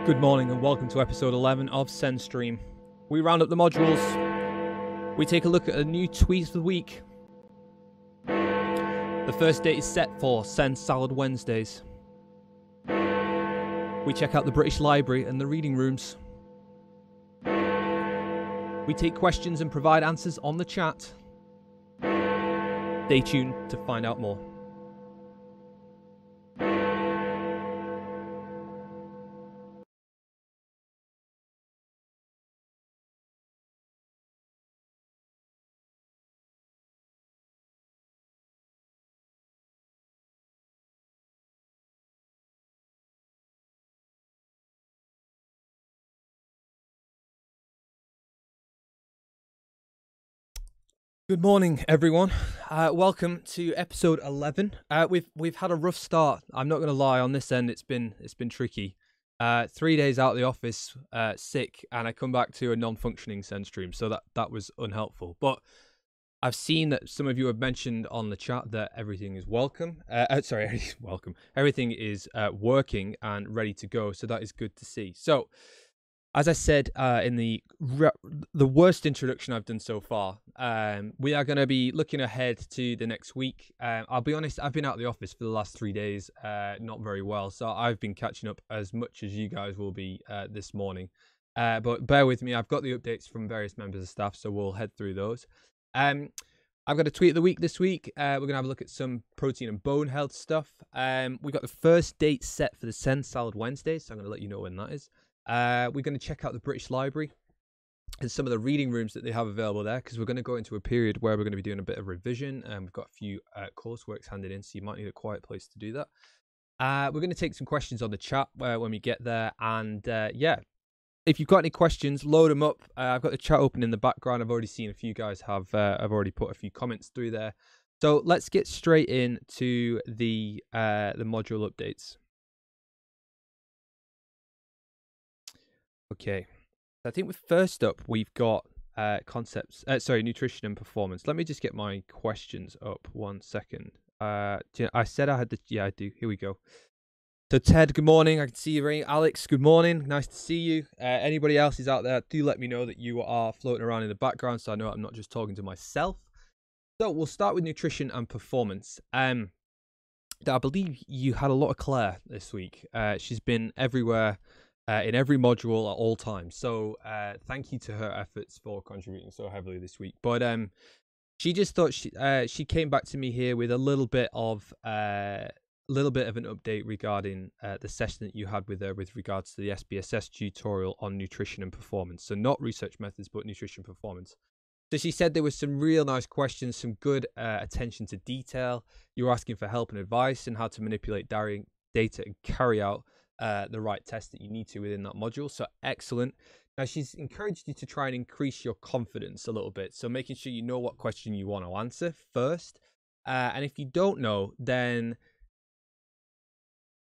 Good morning and welcome to episode 11 of SEN Stream. We round up the modules, we take a look at a new tweet of the week. The first date is set for SEN Salad Wednesdays. We check out the British Library and the reading rooms. We take questions and provide answers on the chat. Stay tuned to find out more. Good morning, everyone. Welcome to episode 11. We've had a rough start. I'm not going to lie. On this end, it's been tricky. 3 days out of the office, sick, and I come back to a non-functioning SEN stream, so that was unhelpful. But I've seen that some of you have mentioned on the chat that everything is welcome. Everything is working and ready to go. So that is good to see. So, as I said in the worst introduction I've done so far, we are going to be looking ahead to the next week. I'll be honest, I've been out of the office for the last 3 days, not very well. So I've been catching up as much as you guys will be this morning. But bear with me, I've got the updates from various members of staff, so we'll head through those. I've got a tweet of the week this week. We're going to have a look at some protein and bone health stuff. We got the first date set for the SEN Salad Wednesdays, so I'm going to let you know when that is. We're going to check out the British Library and some of the reading rooms that they have available there, because we're going to go into a period where we're going to be doing a bit of revision, and we've got a few courseworks handed in, so you might need a quiet place to do that. We're going to take some questions on the chat when we get there, and yeah, if you've got any questions, load them up. I've got the chat open in the background. I've already seen a few guys have already put a few comments through there, so let's get straight into the module updates. Okay, I think first up we've got nutrition and performance. Let me just get my questions up 1 second. I said I had the, yeah, I do. Here we go. So Ted, good morning. I can see you ringing. Alex, good morning. Nice to see you. Anybody else is out there, do let me know that you are floating around in the background, so I know I'm not just talking to myself. So we'll start with nutrition and performance. I believe you had a lot of Claire this week. She's been everywhere. In every module at all times. So thank you to her efforts for contributing so heavily this week. But she just thought she came back to me here with a little bit of an update regarding the session that you had with her with regards to the SPSS tutorial on nutrition and performance. So not research methods, but nutrition performance. So she said there was some real nice questions, some good attention to detail. You were asking for help and advice and how to manipulate data and carry out the right test that you need to within that module. So excellent. Now she's encouraged you to try and increase your confidence a little bit, so making sure you know what question you want to answer first, and if you don't know, then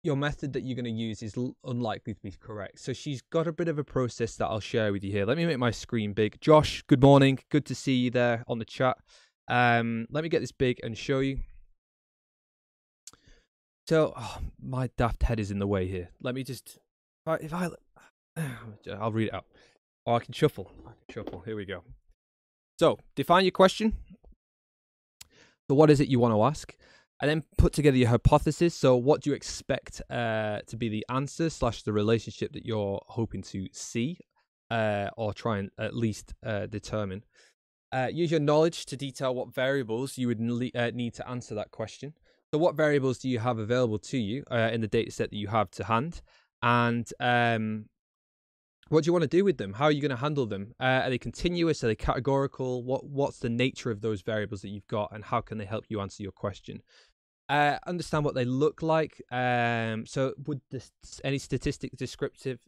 your method that you're going to use is unlikely to be correct. So she's got a bit of a process that I'll share with you here. Let me make my screen big. Josh, good morning, good to see you there on the chat. Let me get this big and show you. So, my daft head is in the way here. Let me just, I'll read it out. Oh, I can shuffle. Here we go. So, define your question. So, what is it you want to ask? And then put together your hypothesis. So, what do you expect to be the answer / the relationship that you're hoping to see or try and at least determine. Use your knowledge to detail what variables you would need to answer that question. So what variables do you have available to you in the data set that you have to hand? And what do you want to do with them? How are you going to handle them? Are they continuous? Are they categorical? What's the nature of those variables that you've got, and how can they help you answer your question? Understand what they look like. So would any descriptive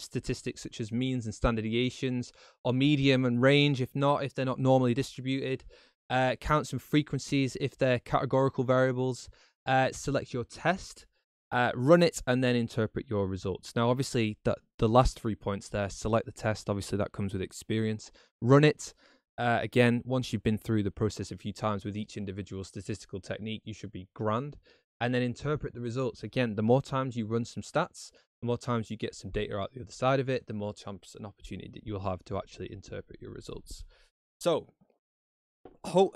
statistics such as means and standard deviations, or medium and range, if they're not normally distributed, counts and frequencies if they're categorical variables, select your test, run it, and then interpret your results. Now, obviously, the last 3 points there, select the test, obviously that comes with experience. Run it. Again, once you've been through the process a few times with each individual statistical technique, you should be grand. and then interpret the results. Again, the more times you run some stats, the more times you get some data out the other side of it, the more chance and opportunity that you'll have to actually interpret your results. So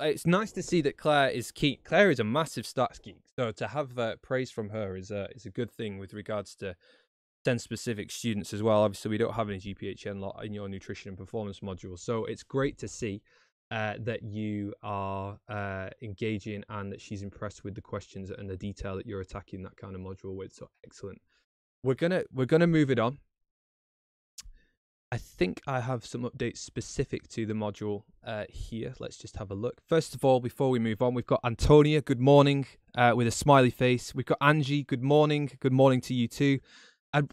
it's nice to see that Claire is keen. Claire is a massive stats geek, so to have praise from her is a good thing with regards to SEN specific students as well. Obviously, we don't have any GPHN lot in your nutrition and performance module, so it's great to see that you are engaging and that she's impressed with the questions and the detail that you're attacking that kind of module with. So excellent. We're gonna move it on. I think I have some updates specific to the module here. Let's just have a look. First of all, before we move on, we've got Antonia, good morning, with a smiley face. We've got Angie, good morning to you too. And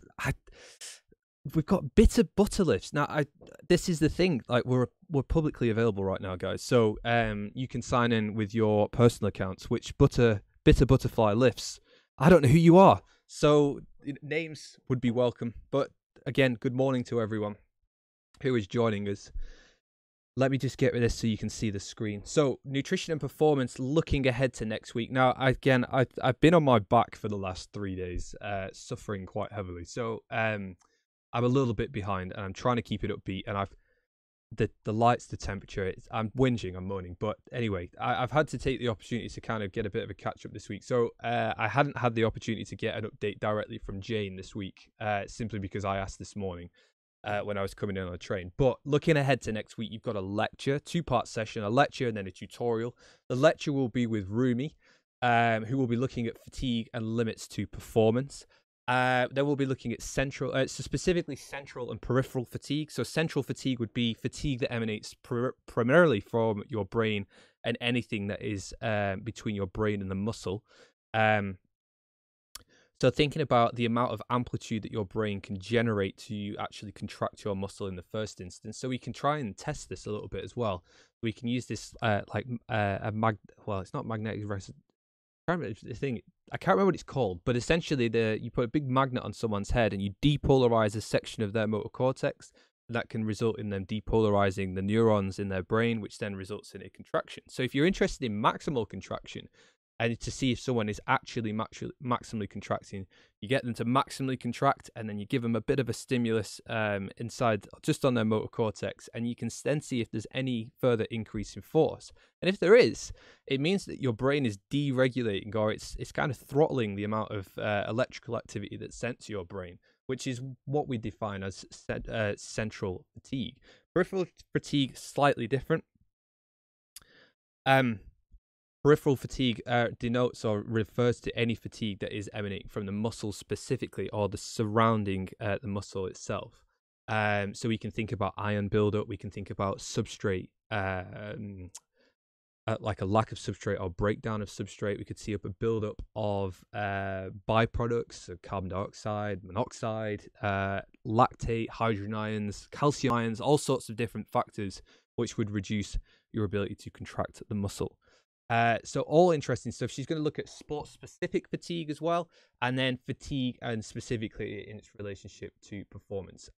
we've got bitter butter lifts. Now, this is the thing, like we're publicly available right now, guys. So you can sign in with your personal accounts, which bitter butterfly lifts. I don't know who you are, so names would be welcome. But again, good morning to everyone who is joining us. Let me just get rid of this so you can see the screen. So nutrition and performance, looking ahead to next week. Now, I've been on my back for the last 3 days, suffering quite heavily. So I'm a little bit behind, and I'm trying to keep it upbeat. And the lights, the temperature, I'm whinging, I'm moaning. But anyway, I've had to take the opportunity to kind of get a bit of a catch up this week. So I hadn't had the opportunity to get an update directly from Jane this week, simply because I asked this morning. When I was coming in on a train. But looking ahead to next week, you've got a lecture, 2-part session, a lecture and then a tutorial. The lecture will be with Rumi, who will be looking at fatigue and limits to performance. Then we'll be looking at specifically central and peripheral fatigue. So central fatigue would be fatigue that emanates primarily from your brain and anything that is between your brain and the muscle. So thinking about the amount of amplitude that your brain can generate to actually contract your muscle in the first instance. So we can try and test this a little bit as well. We can use this well, it's not magnetic resonance. I can't remember what it's called, but essentially you put a big magnet on someone's head and you depolarize a section of their motor cortex. That can result in them depolarizing the neurons in their brain, which then results in a contraction. So if you're interested in maximal contraction, and to see if someone is actually maximally contracting, you get them to maximally contract, and then you give them a bit of a stimulus inside, just on their motor cortex, and you can then see if there's any further increase in force. And if there is, it means that your brain is deregulating, or it's kind of throttling the amount of electrical activity that's sent to your brain, which is what we define as central fatigue. Peripheral fatigue, slightly different. Peripheral fatigue denotes or refers to any fatigue that is emanating from the muscle specifically, or the surrounding the muscle itself. So we can think about iron buildup, we can think about substrate, like a lack of substrate or breakdown of substrate. We could see up a buildup of byproducts, so carbon dioxide, monoxide, lactate, hydrogen ions, calcium ions, all sorts of different factors which would reduce your ability to contract the muscle. So all interesting stuff. She's going to look at sport-specific fatigue as well, and then fatigue and specifically in its relationship to performance.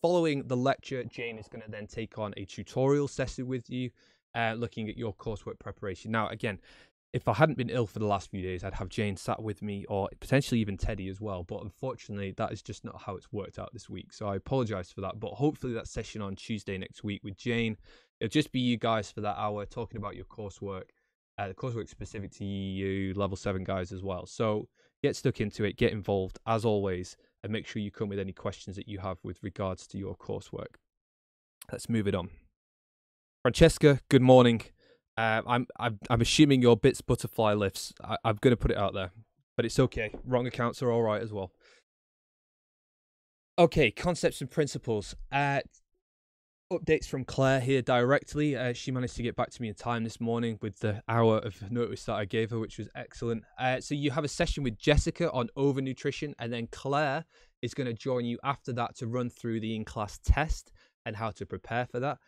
Following the lecture, Jane is going to then take on a tutorial session with you, looking at your coursework preparation. Now, again, if I hadn't been ill for the last few days, I'd have Jane sat with me, or potentially even Teddy as well. But unfortunately, that is just not how it's worked out this week. So I apologize for that. But hopefully that session on Tuesday next week with Jane, it'll just be you guys for that hour talking about your coursework. The coursework specific to you level 7 guys as well. So get stuck into it, get involved as always, and make sure you come with any questions that you have with regards to your coursework. Let's move it on. Francesca, good morning. I'm assuming your bits butterfly lifts. I'm going to put it out there, but it's okay. Wrong accounts are all right as well. Okay, concepts and principles. Updates from Claire here directly. She managed to get back to me in time this morning with the hour of notice that I gave her, which was excellent. So you have a session with Jessica on overnutrition, and then Claire is going to join you after that to run through the in-class test and how to prepare for that.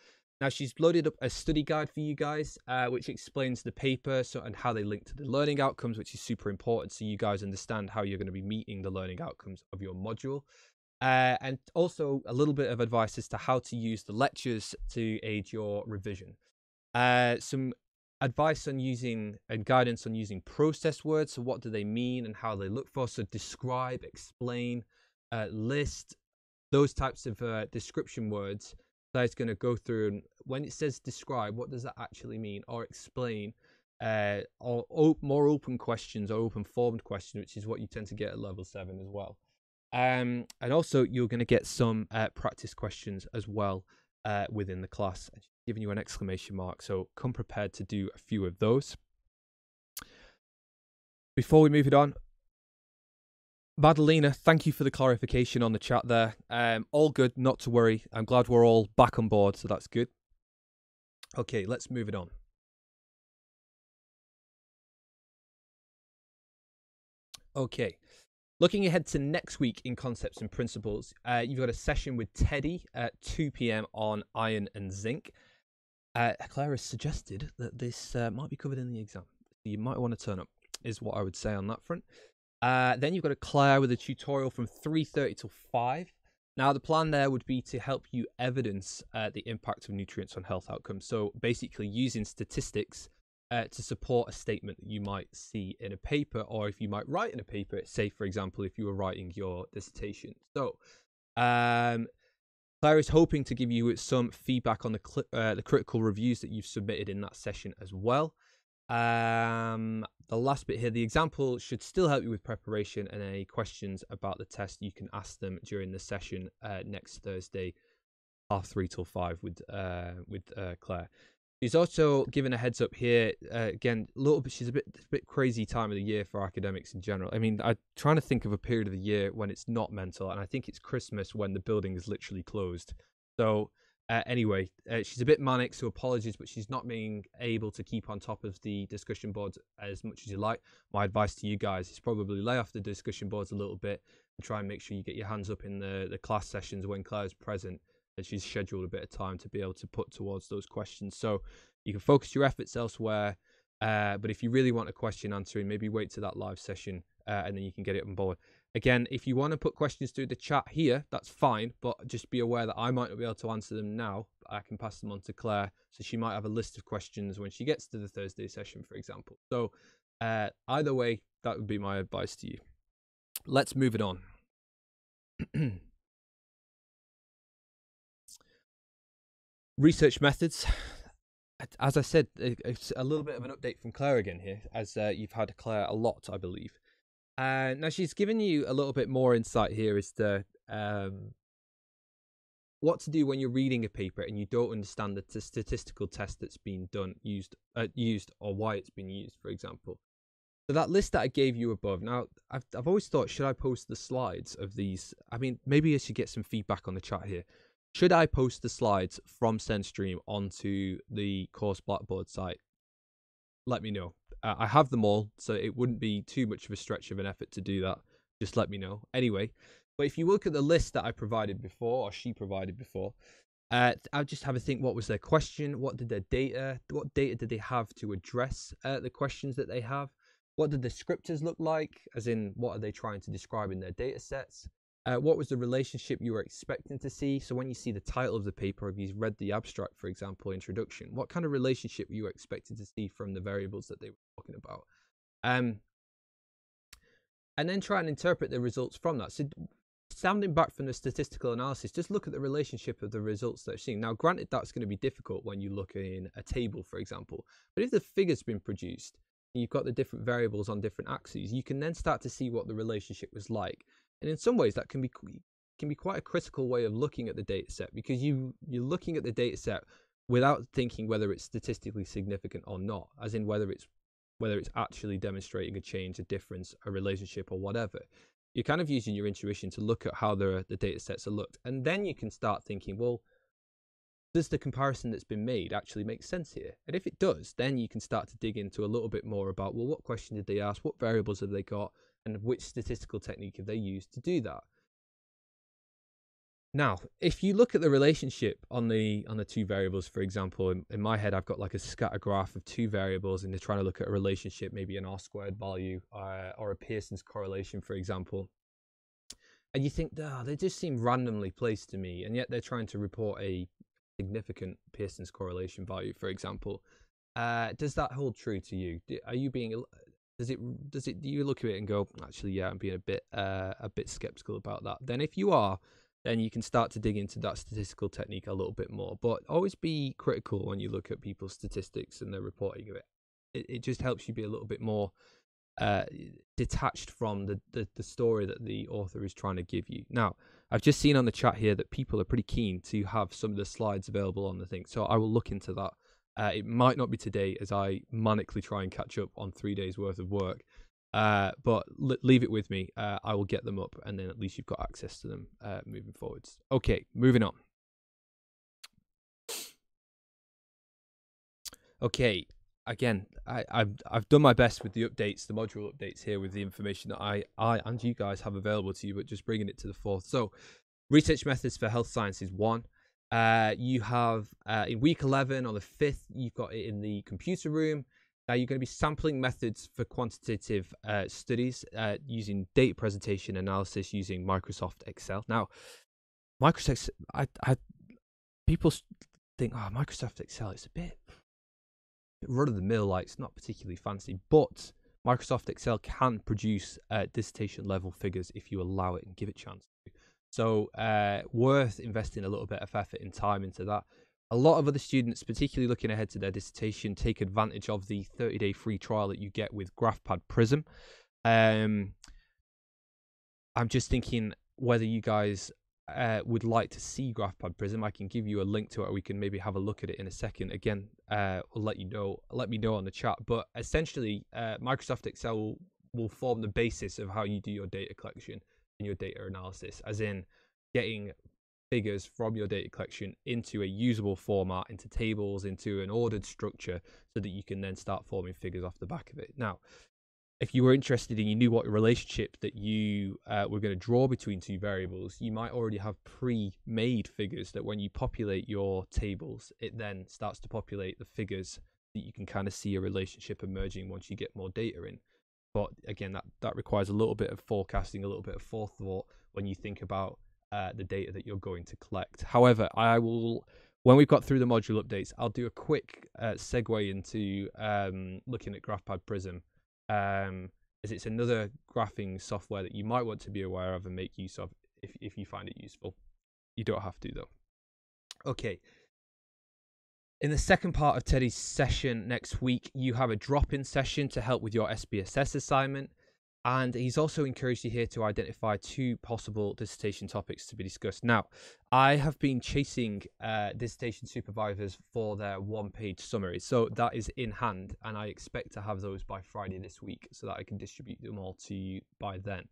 Now, she's loaded up a study guide for you guys, which explains the paper and how they link to the learning outcomes, which is super important so you guys understand how you're going to be meeting the learning outcomes of your module. And also a little bit of advice as to how to use the lectures to aid your revision. Some advice on using and guidance on using process words. So what do they mean and how they look for? So describe, explain, list, those types of description words. Claire's going to go through, and when it says describe, what does that actually mean? Or explain, or more open questions or open formed questions, which is what you tend to get at level 7 as well. And also you're going to get some practice questions as well within the class. She's giving you an exclamation mark, so come prepared to do a few of those. Before we move it on, Madalena, thank you for the clarification on the chat there. All good, not to worry. I'm glad we're all back on board, so that's good. Okay, let's move it on. Okay, looking ahead to next week in Concepts and Principles, you've got a session with Teddy at 2 p.m. on iron and zinc. Claire has suggested that this might be covered in the exam. You might want to turn up, is what I would say on that front. Then you've got a Claire with a tutorial from 3:30 till 5. Now, the plan there would be to help you evidence the impact of nutrients on health outcomes. So basically using statistics to support a statement that you might see in a paper, or if you might write in a paper, say, for example, if you were writing your dissertation. So Claire is hoping to give you some feedback on the critical reviews that you've submitted in that session as well. The last bit here, the example should still help you with preparation, and any questions about the test you can ask them during the session next Thursday, 3:30 till 5 with Claire. She's also given a heads up here. Again, a little bit. She's a bit crazy time of the year for academics in general. I mean, I'm trying to think of a period of the year when it's not mental, and I think it's Christmas when the building is literally closed. So anyway, she's a bit manic, so apologies, but she's not being able to keep on top of the discussion boards as much as you like. My advice to you guys is probably lay off the discussion boards a little bit and try and make sure you get your hands up in the class sessions when Claire's present, and she's scheduled a bit of time to be able to put towards those questions. So you can focus your efforts elsewhere, but if you really want a question answering, maybe wait to that live session and then you can get it on board. Again, if you want to put questions through the chat here, that's fine, but just be aware that I might not be able to answer them now. I can pass them on to Claire, so she might have a list of questions when she gets to the Thursday session, for example. So either way, that would be my advice to you. Let's move it on. Research methods. As I said, it's a little bit of an update from Claire again here, as you've had Claire a lot, I believe. Now she's given you a little bit more insight here as to what to do when you're reading a paper and you don't understand the statistical test that's been used, or why it's been used, for example. So that list that I gave you above. Now, I've always thought, should I post the slides of these? I mean, maybe I should get some feedback on the chat here. Should I post the slides from SenStream onto the course Blackboard site? Let me know. I have them all, so it wouldn't be too much of a stretch of an effort to do that. Just let me know. Anyway, but if you look at the list that I provided before, or she provided before, I'll just have a think. What was their question? What did their data? What data did they have to address the questions that they have? What did the descriptors look like? As in, what are they trying to describe in their data sets? What was the relationship you were expecting to see? So when you see the title of the paper, if you've read the abstract, for example, introduction, what kind of relationship were you expecting to see from the variables that they were talking about? And then try and interpret the results from that. So standing back from the statistical analysis, just look at the relationship of the results that you're seeing. Now, granted, that's going to be difficult when you look in a table, for example, but if the figure's been produced, and you've got the different variables on different axes, you can then start to see what the relationship was like. And in some ways, that can be quite a critical way of looking at the data set, because you're looking at the data set without thinking whether it's statistically significant or not, as in whether it's actually demonstrating a change, a difference, a relationship, or whatever. You're kind of using your intuition to look at how the data sets are looked, and then you can start thinking, well, does the comparison that's been made actually make sense here? And if it does, then you can start to dig into a little bit more about, well, what question did they ask? What variables have they got? And which statistical technique have they used to do that? Now, if you look at the relationship on the two variables, for example, in my head, I've got like a scatter graph of two variables, and they're trying to look at a relationship, maybe an R-squared value or a Pearson's correlation, for example. And you think, they just seem randomly placed to me, and yet they're trying to report a significant Pearson's correlation value, for example. Does that hold true to you? Are you being does it do you look at it and go, actually, yeah, I'm being a bit skeptical about that? Then if you are, then you can start to dig into that statistical technique a little bit more. But always be critical when you look at people's statistics and their reporting of it. It just helps you be a little bit more detached from the story that the author is trying to give you. Now, I've just seen on the chat here that people are pretty keen to have some of the slides available on the thing, so I will look into that. It might not be today as I manically try and catch up on 3 days worth of work, but leave it with me. I will get them up, and then at least you've got access to them moving forwards. Okay, moving on. Okay, again, I've done my best with the updates, the module updates here, with the information that I and you guys have available to you, but just bringing it to the forth. So, research methods for health sciences 1. You have in week 11 on the 5th, you've got it in the computer room. Now you're going to be sampling methods for quantitative studies using data presentation analysis using Microsoft Excel. Now, Microsoft, people think, oh, Microsoft Excel, it's a bit run of the mill, like it's not particularly fancy, but Microsoft Excel can produce dissertation level figures if you allow it and give it a chance to. So worth investing a little bit of effort and time into that. A lot of other students, particularly looking ahead to their dissertation, take advantage of the 30-day free trial that you get with GraphPad Prism. I'm just thinking whether you guys would like to see GraphPad Prism. I can give you a link to it, or we can maybe have a look at it in a second. Again, we'll let me know on the chat. But essentially, Microsoft Excel will form the basis of how you do your data collection and your data analysis, as in getting figures from your data collection into a usable format, into tables, into an ordered structure, so that you can then start forming figures off the back of it. Now, if you were interested and you knew what relationship that you were going to draw between two variables, you might already have pre-made figures that when you populate your tables, it then starts to populate the figures that you can kind of see a relationship emerging once you get more data in. But again, that requires a little bit of forecasting, a little bit of forethought when you think about the data that you're going to collect. However, I will, when we've got through the module updates, I'll do a quick segue into looking at GraphPad Prism, as it's another graphing software that you might want to be aware of and make use of if you find it useful. You don't have to, though. Okay. In the second part of Teddy's session next week, you have a drop-in session to help with your SPSS assignment. And he's also encouraged you here to identify 2 possible dissertation topics to be discussed. Now, I have been chasing dissertation supervisors for their 1-page summaries. So that is in hand, and I expect to have those by Friday this week so that I can distribute them all to you by then.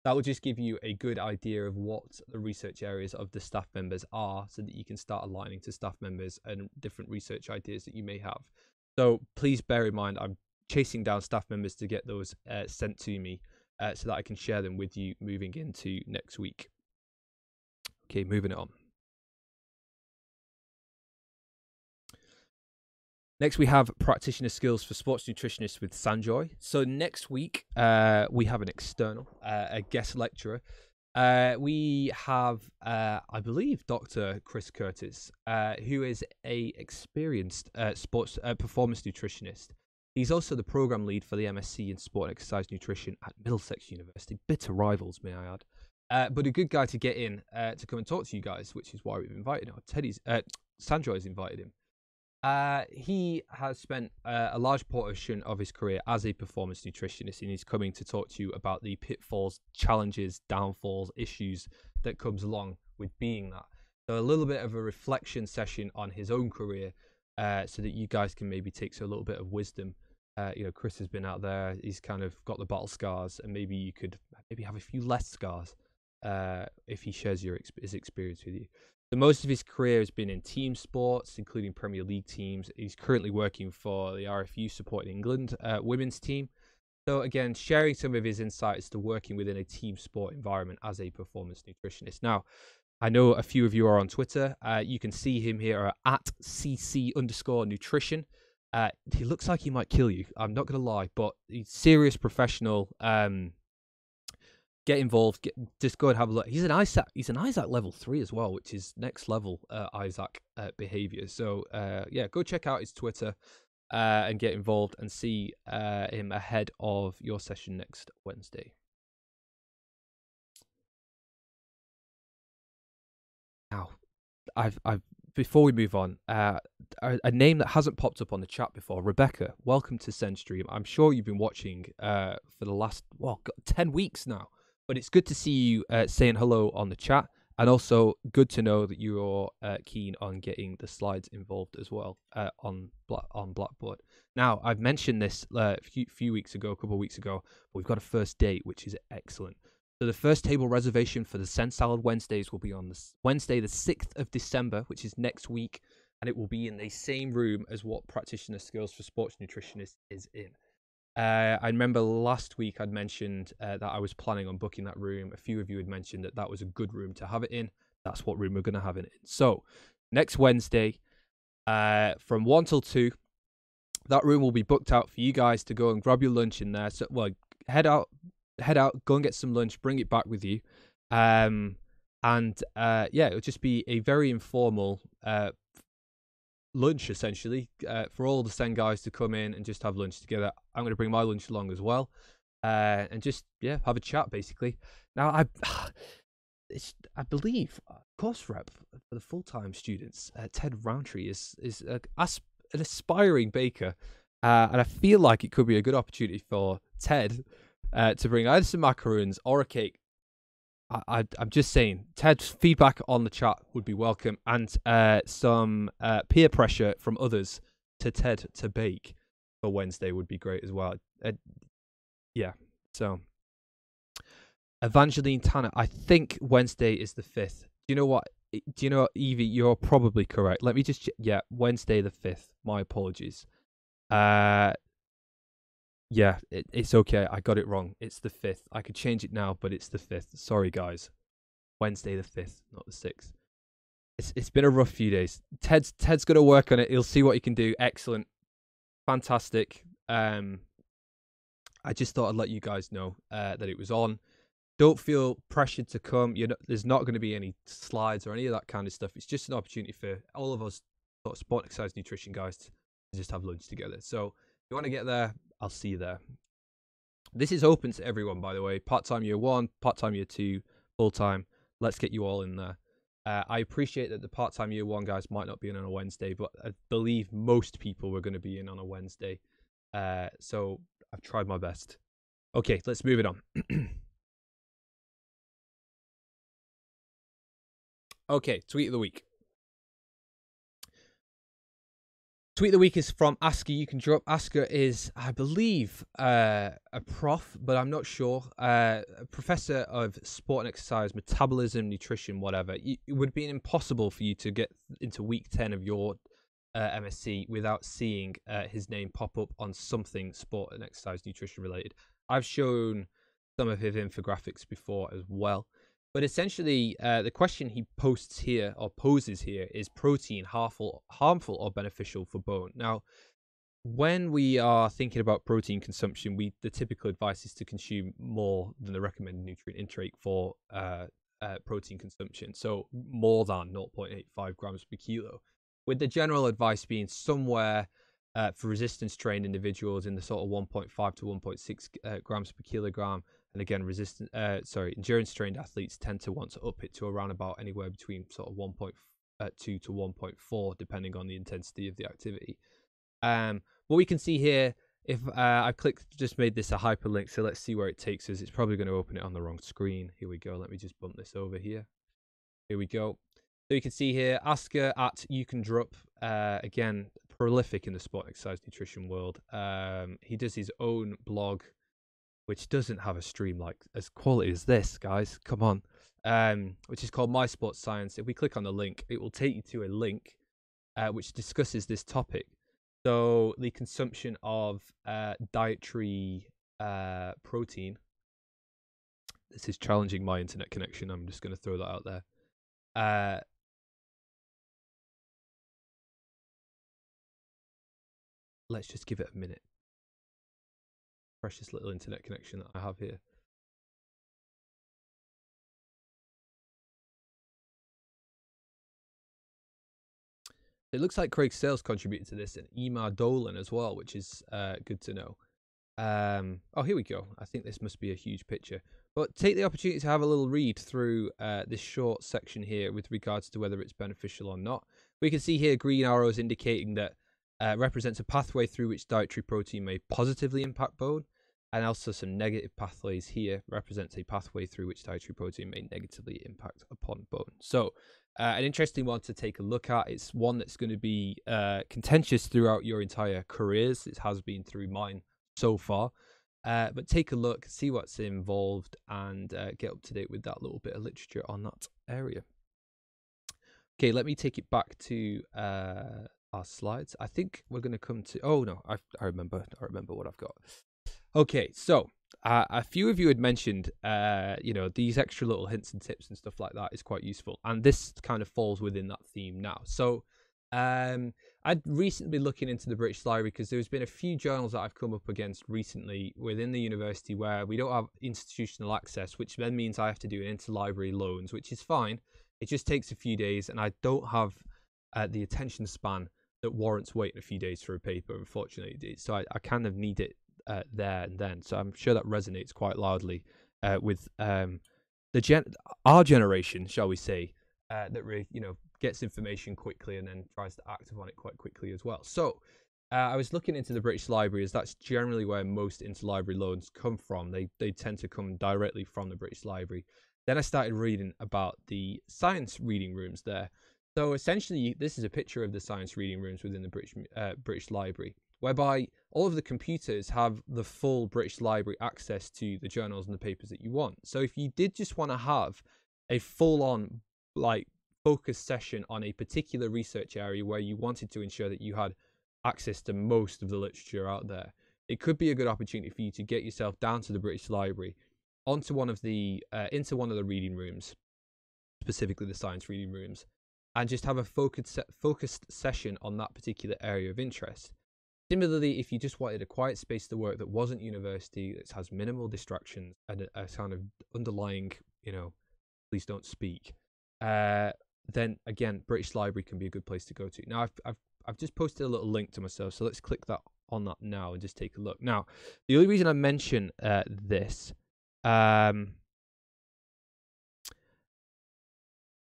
That will just give you a good idea of what the research areas of the staff members are, so that you can start aligning to staff members and different research ideas that you may have. So please bear in mind, I'm chasing down staff members to get those sent to me so that I can share them with you moving into next week. Okay, moving on. Next, we have practitioner skills for sports nutritionists with Sanjoy. So next week, we have an external, a guest lecturer. We have, I believe, Dr. Chris Curtis, who is a experienced sports performance nutritionist. He's also the program lead for the MSc in Sport and Exercise Nutrition at Middlesex University. Bitter rivals, may I add. But a good guy to get in to come and talk to you guys, which is why we've invited him. Sanjoy has invited him. He has spent a large portion of his career as a performance nutritionist, and he's coming to talk to you about the pitfalls, challenges, downfalls, issues that comes along with being that. So a little bit of a reflection session on his own career, so that you guys can maybe take a little bit of wisdom. Chris has been out there, he's kind of got the battle scars, and maybe you could have a few less scars if he shares his experience with you. So most of his career has been in team sports, including Premier League teams. He's currently working for the RFU supporting England women's team. So again, sharing some of his insights to working within a team sport environment as a performance nutritionist. Now, I know a few of you are on Twitter. You can see him here at @cc_nutrition. He looks like he might kill you. I'm not going to lie, but he's serious professional. Get involved. Just go and have a look. He's an Isaac level 3 as well, which is next level Isaac behavior. So yeah, go check out his Twitter. and get involved and see him ahead of your session next Wednesday. Now, I've before we move on, a name that hasn't popped up on the chat before, Rebecca. Welcome to SEN Stream. I'm sure you've been watching for the last 10 weeks now, but it's good to see you saying hello on the chat, and also good to know that you're keen on getting the slides involved as well on Blackboard. Now, I've mentioned this a couple of weeks ago, but we've got a first date, which is excellent. So the first table reservation for the SEN Salad Wednesdays will be on Wednesday, the 6th of December, which is next week, and it will be in the same room as what Practitioner Skills for Sports Nutritionists is in. I remember last week I'd mentioned that I was planning on booking that room. A few of you had mentioned that was a good room to have it in. That's what room we're going to have it in. So next Wednesday, from 1 till 2, that room will be booked out for you guys to go and grab your lunch in there. So, head out, go and get some lunch, bring it back with you. It'll just be a very informal lunch, essentially, for all the SEN guys to come in and just have lunch together. I'm going to bring my lunch along as well, and just, have a chat, basically. Now, I believe course rep for the full-time students, Ted Roundtree, is an aspiring baker, and I feel like it could be a good opportunity for Ted to bring either some macaroons or a cake. I'm just saying, Ted's feedback on the chat would be welcome, and some peer pressure from others to Ted to bake for Wednesday would be great as well. So Evangeline Tanner, I think Wednesday is the 5th. Do you know what, Evie? You're probably correct. Let me just Wednesday the 5th. My apologies. It's okay. I got it wrong. It's the 5th. I could change it now, but it's the 5th. Sorry, guys. Wednesday the 5th, not the 6th. It's been a rough few days. Ted's going to work on it. He'll see what he can do. Excellent. Fantastic. I just thought I'd let you guys know that it was on. Don't feel pressured to come. There's not going to be any slides or any of that kind of stuff. It's just an opportunity for all of us sort of sport exercise nutrition guys to just have lunch together. So if you want to get there, I'll see you there. This is open to everyone, by the way. Part-time year 1, part-time year 2, full-time. Let's get you all in there. I appreciate that the part-time year 1 guys might not be in on a Wednesday, but I believe most people were going to be in on a Wednesday. So I've tried my best. Okay, let's move it on. Okay, tweet of the week. Tweet of the week is from Asker. You can drop. Asker is, I believe, a prof, but I'm not sure. A professor of sport and exercise, metabolism, nutrition, whatever. It would be impossible for you to get into week 10 of your MSc without seeing his name pop up on something sport and exercise nutrition related. I've shown some of his infographics before as well. But essentially, the question he poses here is protein harmful or beneficial for bone? Now, when we are thinking about protein consumption, the typical advice is to consume more than the recommended nutrient intake for protein consumption. So more than 0.85 grams per kilo, with the general advice being somewhere for resistance trained individuals in the sort of 1.5 to 1.6 grams per kilogram. And again, endurance trained athletes tend to want to up it to around about anywhere between sort of 1.2 to 1.4, depending on the intensity of the activity. What we can see here, if I just made this a hyperlink, so let's see where it takes us. It's probably going to open it on the wrong screen. Here we go. Let me just bump this over here. Here we go. So you can see here, Asker at You Can Drop, again, prolific in the sport exercise nutrition world. He does his own blog, which doesn't have a stream like as quality as this, guys. Come on. Which is called My Sports Science. If we click on the link, it will take you to a link which discusses this topic. So the consumption of dietary protein. This is challenging my internet connection. I'm just going to throw that out there. Let's just give it a minute. Precious little internet connection that I have here. It looks like Craig Sales contributed to this, and Emma Dolan as well, which is good to know. Oh, here we go. I think this must be a huge picture. But take the opportunity to have a little read through this short section here with regards to whether it's beneficial or not. We can see here green arrows indicating that represents a pathway through which dietary protein may positively impact bone, and also some negative pathways here represents a pathway through which dietary protein may negatively impact upon bone. So an interesting one to take a look at. It's one that's going to be contentious throughout your entire careers. It has been through mine so far, but take a look, see what's involved, and get up to date with that little bit of literature on that area. Okay, let me take it back to our slides. I think we're going to come to, oh no, I remember what I've got. Okay, so a few of you had mentioned, you know, these extra little hints and tips and stuff like that is quite useful, and this kind of falls within that theme now. So I'd recently been looking into the British Library because there's been a few journals that I've come up against recently within the university where we don't have institutional access, which then means I have to do an interlibrary loans, which is fine. It just takes a few days, and I don't have the attention span that warrants waiting a few days for a paper, unfortunately. So I kind of need it there and then. So I'm sure that resonates quite loudly with our generation, shall we say, that really, you know, gets information quickly and then tries to act upon it quite quickly as well. So I was looking into the British Library, as that's generally where most interlibrary loans come from. They tend to come directly from the British Library. Then I started reading about the science reading rooms there. So essentially, this is a picture of the science reading rooms within the British Library, whereby all of the computers have the full British Library access to the journals and the papers that you want. So if you did just want to have a full-on, like, focused session on a particular research area where you wanted to ensure that you had access to most of the literature out there, it could be a good opportunity for you to get yourself down to the British Library, onto one of the into one of the reading rooms, specifically the science reading rooms, and just have a focused session on that particular area of interest. Similarly, if you just wanted a quiet space to work that wasn't university, that has minimal distractions and a kind of underlying, you know, please don't speak, then again, British Library can be a good place to go to. Now, I've just posted a little link to myself, so let's click that on that now and just take a look. Now, the only reason I mention this,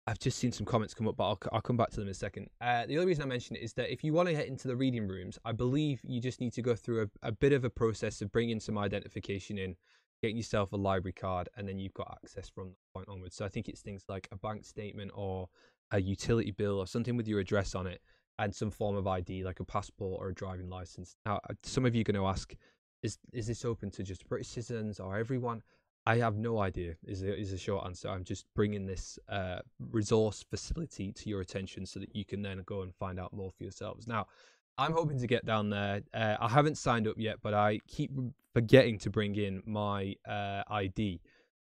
I've just seen some comments come up, but I'll come back to them in a second. The only reason I mention it is that if you want to get into the reading rooms, I believe you just need to go through a bit of a process of bringing some identification in, getting yourself a library card, and then you've got access from that point onwards. So I think it's things like a bank statement or a utility bill or something with your address on it and some form of ID like a passport or a driving license. Now, some of you are going to ask, is this open to just British citizens or everyone? I have no idea is a short answer. I'm just bringing this resource facility to your attention so that you can then go and find out more for yourselves. Now, I'm hoping to get down there. I haven't signed up yet, but I keep forgetting to bring in my ID.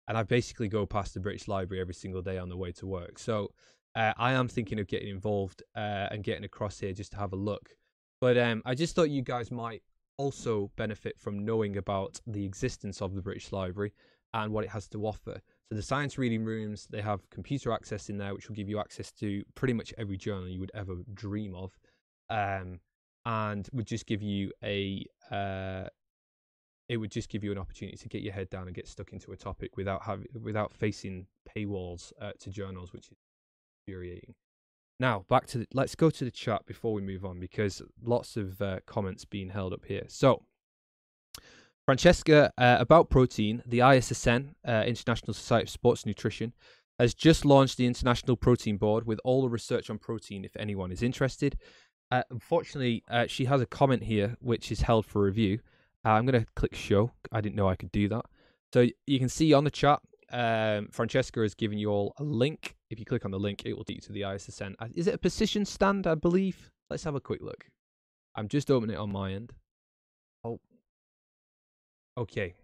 And I basically go past the British Library every single day on the way to work. So I am thinking of getting involved and getting across here just to have a look. But I just thought you guys might also benefit from knowing about the existence of the British Library and what it has to offer. So the science reading rooms, they have computer access in there, which will give you access to pretty much every journal you would ever dream of, and would just give you an opportunity to get your head down and get stuck into a topic without facing paywalls to journals, which is infuriating. Now let's go to the chat before we move on, because lots of comments being held up here. So Francesca, about protein, the ISSN, International Society of Sports Nutrition, has just launched the International Protein Board with all the research on protein if anyone is interested. Unfortunately, she has a comment here which is held for review. I'm going to click show. I didn't know I could do that. So you can see on the chat, Francesca has given you all a link. If you click on the link, it will take you to the ISSN. Is it a position stand, I believe? Let's have a quick look. I'm just opening it on my end. Oh. Okay.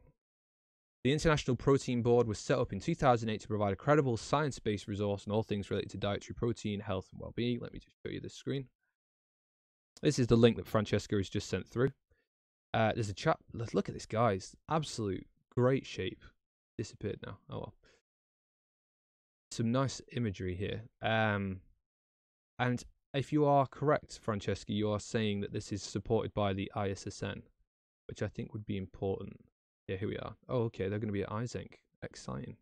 The International Protein Board was set up in 2008 to provide a credible science-based resource on all things related to dietary protein, health, and well-being. Let me just show you this screen. This is the link that Francesca has just sent through. There's a chap. Let's look at this, guys. Absolute great shape. Disappeared now. Oh well. Some nice imagery here. And if you are correct, Francesca, you are saying that this is supported by the ISSN, which I think would be important. Yeah, here we are. Oh, okay, they're going to be at Isenk. Exciting.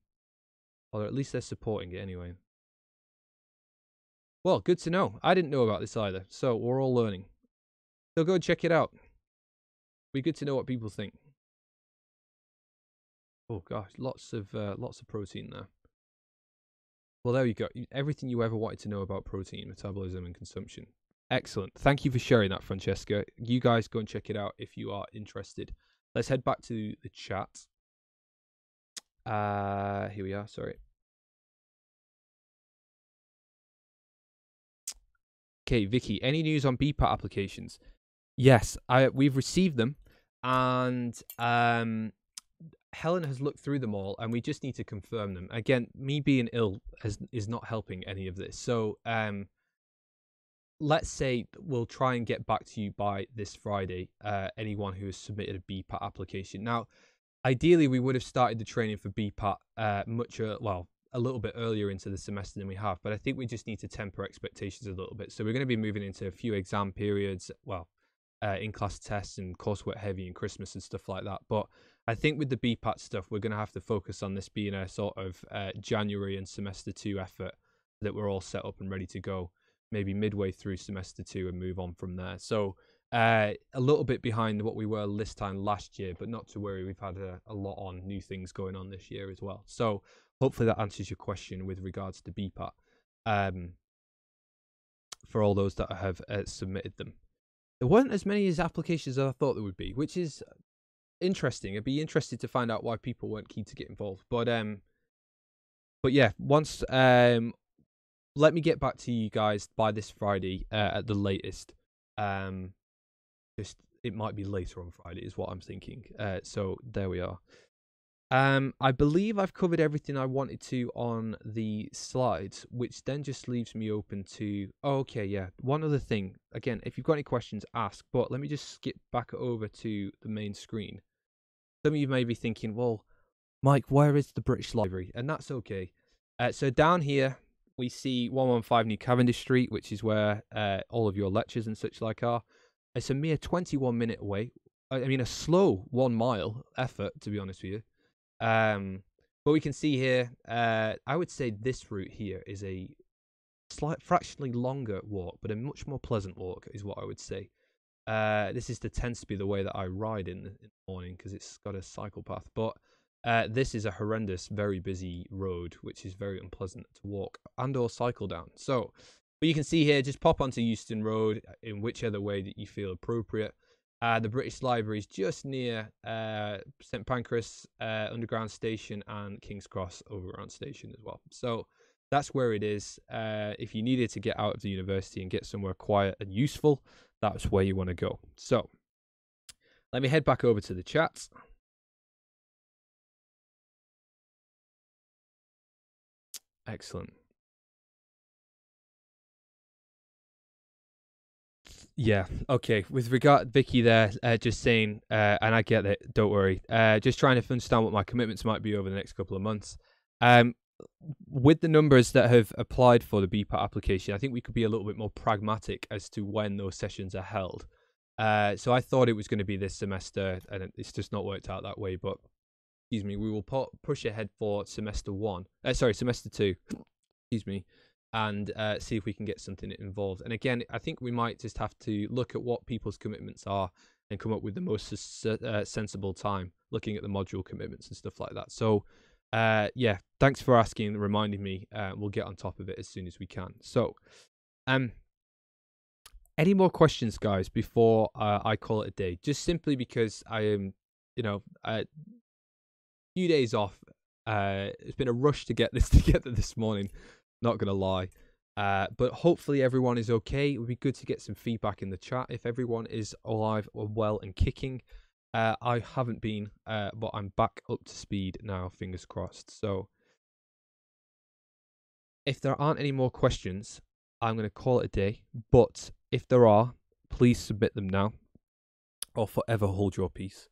Or at least they're supporting it anyway. Well, good to know. I didn't know about this either, so we're all learning. So go check it out. Be good to know what people think. Oh gosh, lots of protein there. Well, there you go. Everything you ever wanted to know about protein, metabolism, and consumption. Excellent. Thank you for sharing that, Francesca. You guys go and check it out if you are interested. Let's head back to the chat. Here we are. Sorry. Okay, Vicky. Any news on BPAT applications? Yes, we've received them, and Helen has looked through them all, and we just need to confirm them. Again, me being ill is not helping any of this. So let's say we'll try and get back to you by this Friday, anyone who has submitted a BPAT application. Now, ideally, we would have started the training for BPAT a little bit earlier into the semester than we have, but I think we just need to temper expectations a little bit. So we're going to be moving into a few exam periods, in-class tests and coursework heavy and Christmas and stuff like that. But I think with the BPAT stuff, we're going to have to focus on this being a sort of January and semester 2 effort so that we're all set up and ready to go maybe midway through semester 2 and move on from there. So a little bit behind what we were this time last year, but not to worry. We've had a lot on new things going on this year as well. So hopefully that answers your question with regards to BPAT for all those that have submitted them. There weren't as many as applications as I thought there would be, which is interesting. I'd be interested to find out why people weren't keen to get involved. But yeah, once let me get back to you guys by this Friday at the latest. Just it might be later on Friday is what I'm thinking. So there we are. I believe I've covered everything I wanted to on the slides, which then just leaves me open to... Oh, okay, yeah. One other thing. Again, if you've got any questions, ask. But let me just skip back over to the main screen. Some of you may be thinking, well, Mike, where is the British Library? And that's okay. So down here, we see 115 New Cavendish Street, which is where all of your lectures and such like are. It's a mere 21-minute away. I mean, a slow 1 mile effort, to be honest with you. But we can see here, I would say this route here is a fractionally longer walk, but a much more pleasant walk is what I would say. This tends to be the way that I ride in the morning because it's got a cycle path. But this is a horrendous, very busy road, which is very unpleasant to walk and or cycle down. So, but you can see here, just pop onto Euston Road in whichever way that you feel appropriate. The British Library is just near St Pancras Underground Station and King's Cross Overground Station as well. So that's where it is. If you needed to get out of the university and get somewhere quiet and useful, that's where you want to go. So let me head back over to the chat. Excellent. Yeah, okay. With regard Vicky there, just saying, and I get it, don't worry. Just trying to understand what my commitments might be over the next couple of months. With the numbers that have applied for the BPAT application, I think we could be a little bit more pragmatic as to when those sessions are held. So I thought it was going to be this semester, and it's just not worked out that way. But excuse me, we will push ahead for semester 2. Excuse me, and see if we can get something involved. And again, I think we might just have to look at what people's commitments are and come up with the most sensible time, looking at the module commitments and stuff like that. So yeah, thanks for asking and reminding me. We'll get on top of it as soon as we can. So any more questions, guys, before I call it a day? Just simply because I am, a few days off. It's been a rush to get this together this morning, not gonna lie. But hopefully everyone is okay. It would be good to get some feedback in the chat if everyone is alive or well and kicking. I haven't been, but I'm back up to speed now, fingers crossed. So if there aren't any more questions, I'm going to call it a day. But if there are, please submit them now or forever hold your peace.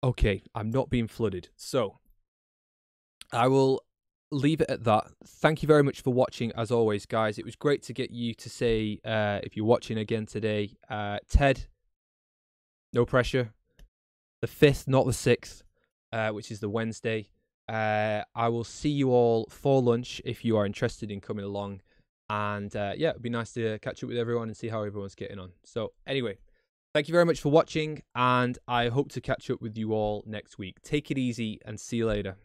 Okay, I'm not being flooded. So I will leave it at that. Thank you very much for watching, as always, guys. It was great to get you to say, if you're watching again today, Ted, no pressure. The 5th, not the 6th, which is the Wednesday. I will see you all for lunch if you are interested in coming along. And yeah, it'd be nice to catch up with everyone and see how everyone's getting on. So anyway, thank you very much for watching, and I hope to catch up with you all next week. Take it easy and see you later.